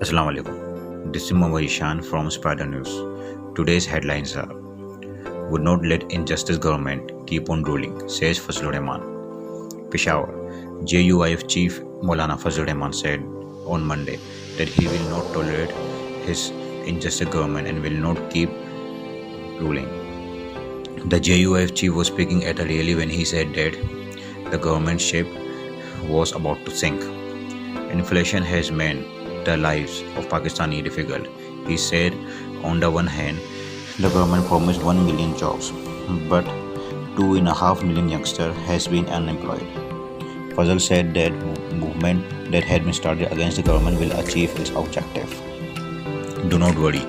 Assalamu alaikum. This is Mohammad Ishan from Spider News. Today's headlines are: Would not let injustice government keep on ruling, says Fazlur Rahman. Peshawar. JUIF Chief Maulana Fazlur Rahman said on Monday that he will not tolerate his injustice government and will not keep ruling. The JUIF chief was speaking at a rally when he said that the government ship was about to sink. Inflation has made the lives of Pakistani difficult. He said, on the one hand, the government promised 1 million jobs, but 2.5 million youngsters has been unemployed. Fazal said that movement that had been started against the government will achieve its objective. Do not worry,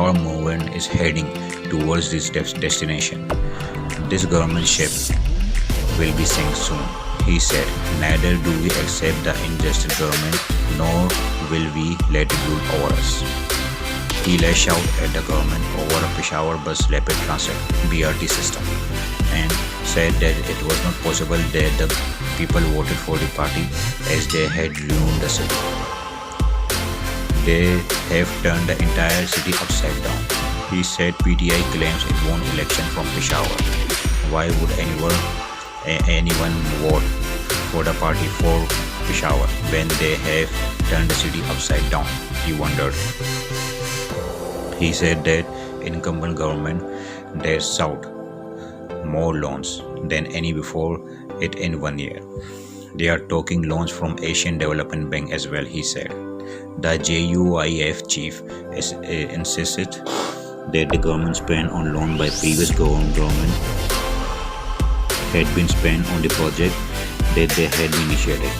our movement is heading towards this destination. This government ship will be sink soon, he said. Neither do we accept the unjust government, nor will we let it rule over us. He lashed out at the government over a Peshawar bus rapid transit BRT system and said that it was not possible that the people voted for the party as they had ruined the city. They have turned the entire city upside down. He said PTI claims it won election from Peshawar. Why would anyone vote for the party for Peshawar when they have turned the city upside down? He wondered. He said that incumbent government dashed out more loans than any before it in 1 year. They are talking loans from Asian Development Bank as well, he said. The JUIF chief insisted that the government spent on loan by previous government had been spent on the project that they had initiated.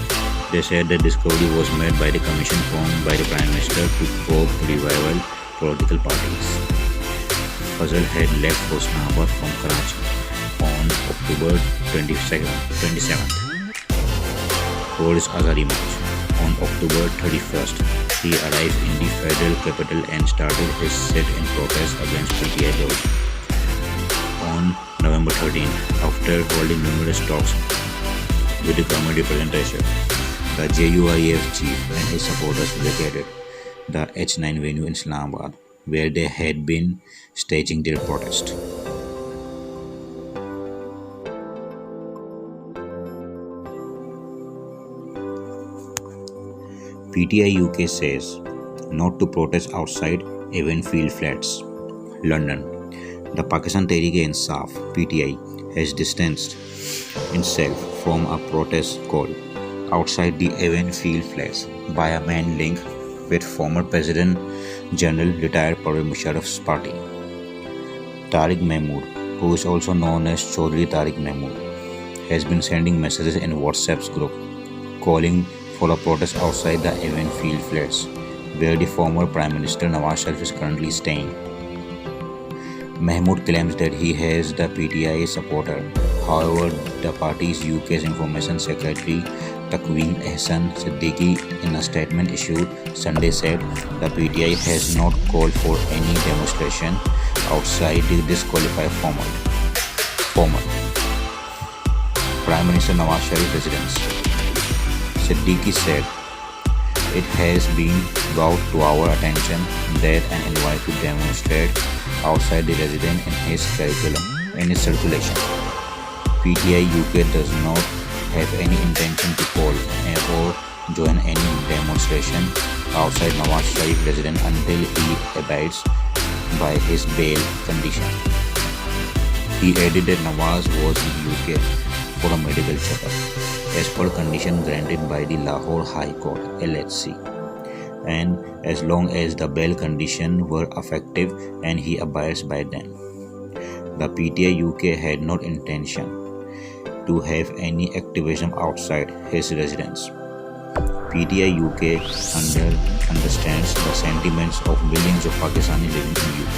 They said that discovery was made by the commission formed by the Prime Minister to probe revival political parties. Fazal had left for Islamabad from Karachi on October 27th for his Azadi march. On October 31st, he arrived in the federal capital and started his sit-in protest against PTI government. On November 13th, after holding numerous talks with the government representation, the JUIF chief and his supporters vacated the H9 venue in Islamabad, where they had been staging their protest. PTI UK says not to protest outside Evenfield Flats. London. The Pakistan Tehreek-e-Insaf (PTI) has distanced itself from a protest call outside the Evenfield Flats by a man linked with former President General retired Pervez Musharraf's party. Tariq Mahmood, who is also known as Chaudhry Tariq Mahmood, has been sending messages in WhatsApp's group calling for a protest outside the Evenfield Flats, where the former Prime Minister Nawaz Sharif is currently staying. Mahmood claims that he has the PTI supporter. However, the party's UK's Information Secretary Taqweem Ehsan Siddiqui, in a statement issued Sunday, said the PTI has not called for any demonstration outside the disqualified former Prime Minister Nawaz Sharif residence. Siddiqui said, "It has been brought to our attention that an invite to demonstrate outside the residence in his circulation. PTI UK does not have any intention to call or join any demonstration outside Nawaz Sharif residence until he abides by his bail condition." He added that Nawaz was in UK for a medical checkup, as per condition granted by the Lahore High Court (LHC), and as long as the bail conditions were effective and he abides by them. The PTI UK had no intention to have any activism outside his residence. PTI UK understands the sentiments of millions of Pakistanis living in UK,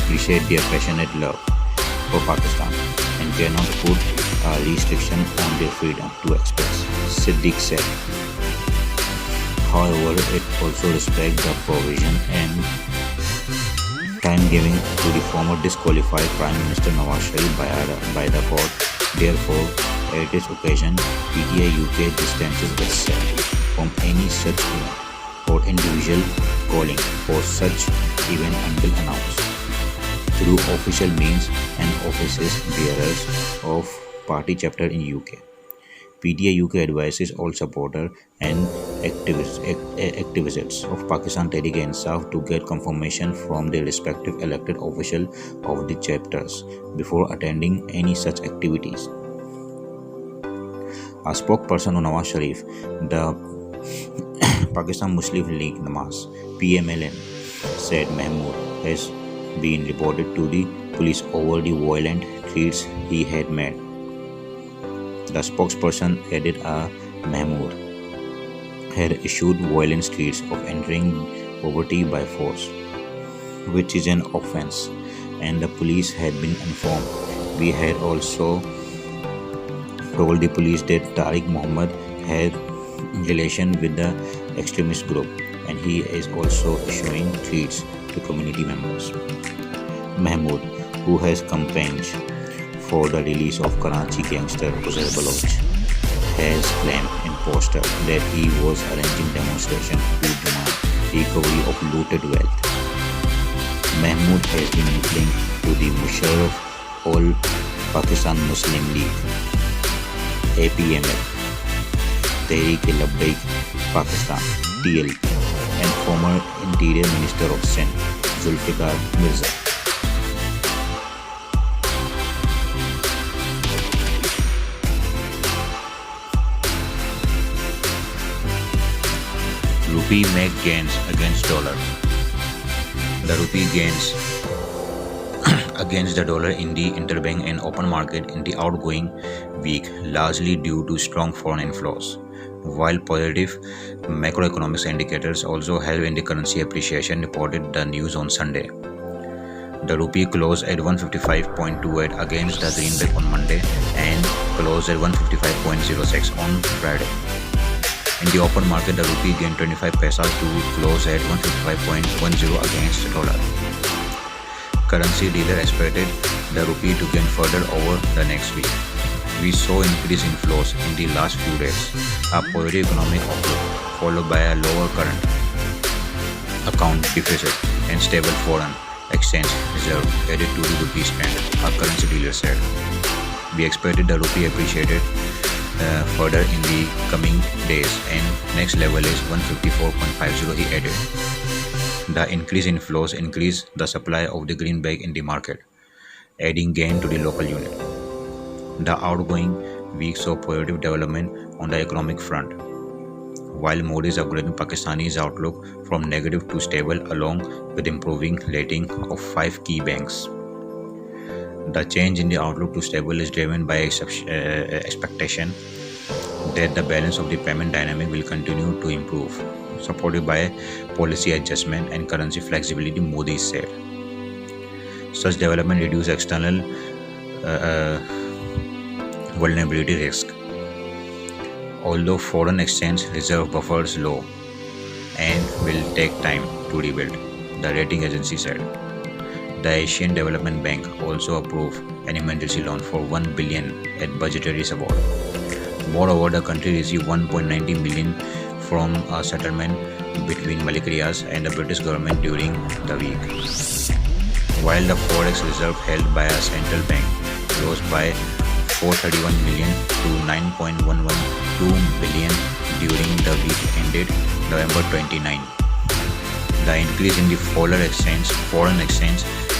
appreciate their passionate love for Pakistan, and cannot put a restriction on their freedom to express, Siddiq said. However, it also respects the provision and time given to the former disqualified Prime Minister Nawaz Sharif by the court. Therefore, at this occasion, PTI UK distances itself from any such event or or individual calling for such event until announced through official means and offices bearers of party chapter in UK. PTI UK advises all supporters and activists of Pakistan Tehreek-e-Insaf to get confirmation from their respective elected official of the chapters before attending any such activities. A spokesperson of Nawaz Sharif, the Pakistan Muslim League Namas (PMLN), said Mahmood has been reported to the police over the violent threats he had made. The spokesperson added Mahmood had issued violent threats of entering poverty by force, which is an offense, and the police had been informed. We had also told the police that Tariq Muhammad had relation with the extremist group, and he is also issuing threats to community members. Mahmood, who has campaigned for the release of Karachi gangster Uzair Baloch, has claimed in poster that he was arranging demonstration to demand recovery of looted wealth. Mahmood has been linked to the Musharraf All Pakistan Muslim League (APML), Tehreek-e-Labbaik Pakistan (TLP), and former Interior Minister of Sindh Zulfikar Mirza. Rupee make gains against dollar. The rupee gains against the dollar in the interbank and open market in the outgoing week, largely due to strong foreign inflows, while positive macroeconomic indicators also help in the currency appreciation, reported the news on Sunday. The rupee closed at 155.28 against the greenback on Monday and closed at 155.06 on Friday. In the open market, the rupee gained 25 paisa to close at 155.10 against the dollar. Currency dealer expected the rupee to gain further over the next week. We saw increased inflows in the last few days, a positive economic outlook followed by a lower current account deficit and stable foreign exchange reserve added to the rupee strength, a currency dealer said. We expected the rupee appreciated further in the coming days, and next level is 154.50, he added. The increase in flows increased the supply of the greenback in the market, adding gain to the local unit. The outgoing week saw positive development on the economic front, while Modi is upgrading Pakistani's outlook from negative to stable along with improving rating of 5 key banks. The change in the outlook to stable is driven by expectation that the balance of the payment dynamic will continue to improve, supported by policy adjustment and currency flexibility, Modi said. Such development reduce external vulnerability risk. Although foreign exchange reserve buffers low and will take time to rebuild, the rating agency said. The Asian Development Bank also approved an emergency loan for $1 billion at budgetary support. Moreover, the country received $1.90 million from a settlement between Malik Riaz and the British government during the week. While the forex reserve held by a central bank rose by $431 million to $9.112 billion during the week ended November 29. The increase in the foreign exchange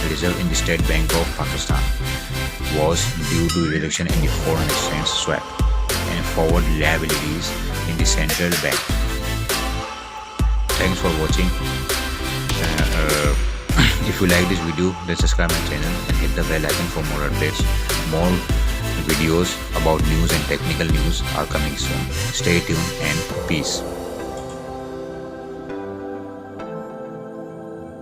reserve in the State Bank of Pakistan was due to a reduction in the foreign exchange swap and forward liabilities in the central bank. Thanks for watching. If you like this video, then subscribe my channel and hit the bell icon for more updates. More videos about news and technical news are coming soon. Stay tuned and peace.